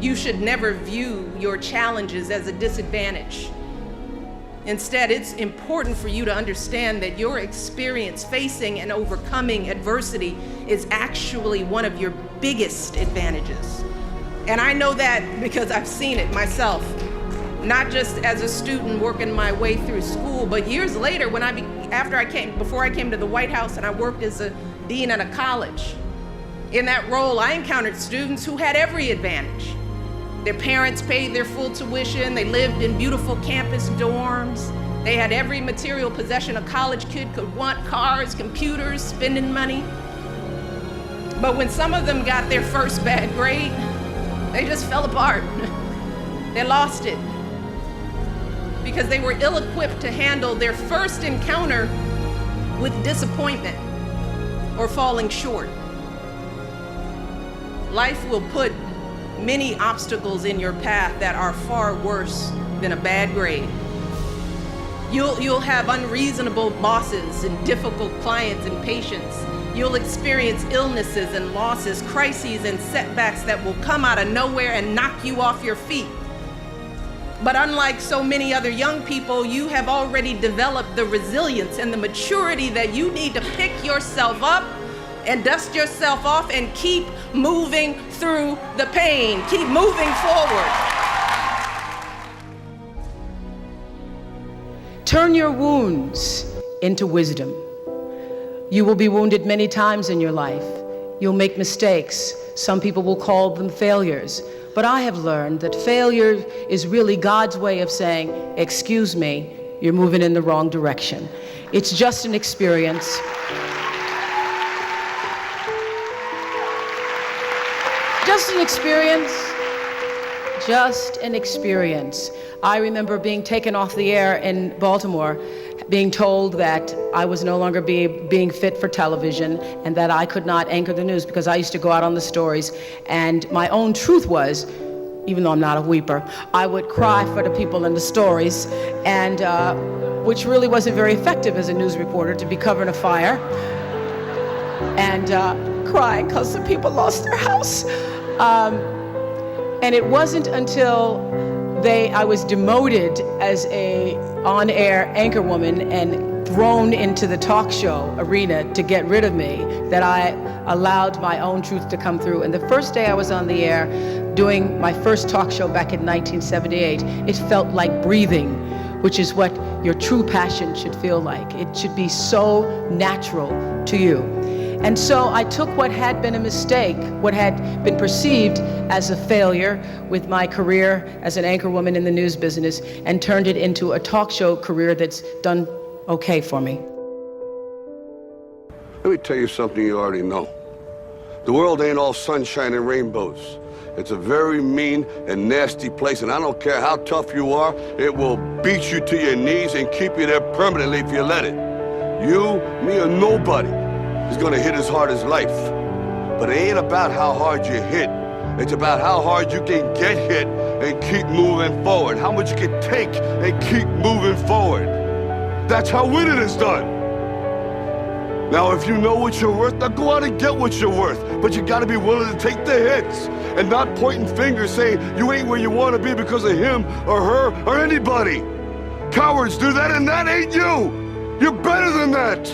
You should never view your challenges as a disadvantage. Instead, it's important for you to understand that your experience facing and overcoming adversity is actually one of your biggest advantages. And I know that because I've seen it myself, not just as a student working my way through school, but years later before I came to the White House and I worked as a dean at a college. In that role, I encountered students who had every advantage. Their parents paid their full tuition, they lived in beautiful campus dorms, they had every material possession a college kid could want: cars, computers, spending money. But when some of them got their first bad grade, they just fell apart. They lost it because they were ill-equipped to handle their first encounter with disappointment or falling short. Life will put many obstacles in your path that are far worse than a bad grade. You'll have unreasonable bosses and difficult clients and patients. You'll experience illnesses and losses, crises and setbacks that will come out of nowhere and knock you off your feet. But unlike so many other young people, you have already developed the resilience and the maturity that you need to pick yourself up and dust yourself off and keep moving through the pain. Keep moving forward. Turn your wounds into wisdom. You will be wounded many times in your life. You'll make mistakes. Some people will call them failures. But I have learned that failure is really God's way of saying, excuse me, you're moving in the wrong direction. It's just an experience. Just an experience. Just an experience. I remember being taken off the air in Baltimore, being told that I was no longer being fit for television and that I could not anchor the news because I used to go out on the stories. And my own truth was, even though I'm not a weeper, I would cry for the people in the stories, and which really wasn't very effective as a news reporter, to be covering a fire and crying because the people lost their house. And it wasn't until I was demoted as a on-air anchorwoman and thrown into the talk show arena to get rid of me that I allowed my own truth to come through. And the first day I was on the air doing my first talk show back in 1978, it felt like breathing, which is what your true passion should feel like. It should be so natural to you. And so I took what had been a mistake, what had been perceived as a failure with my career as an anchorwoman in the news business, and turned it into a talk show career that's done okay for me. Let me tell you something you already know. The world ain't all sunshine and rainbows. It's a very mean and nasty place, and I don't care how tough you are, it will beat you to your knees and keep you there permanently if you let it. You, me, or nobody is gonna hit as hard as life. But it ain't about how hard you hit. It's about how hard you can get hit and keep moving forward. How much you can take and keep moving forward. That's how winning is done. Now, if you know what you're worth, now go out and get what you're worth. But you gotta be willing to take the hits and not pointing fingers saying you ain't where you wanna be because of him or her or anybody. Cowards do that, and that ain't you. You're better than that.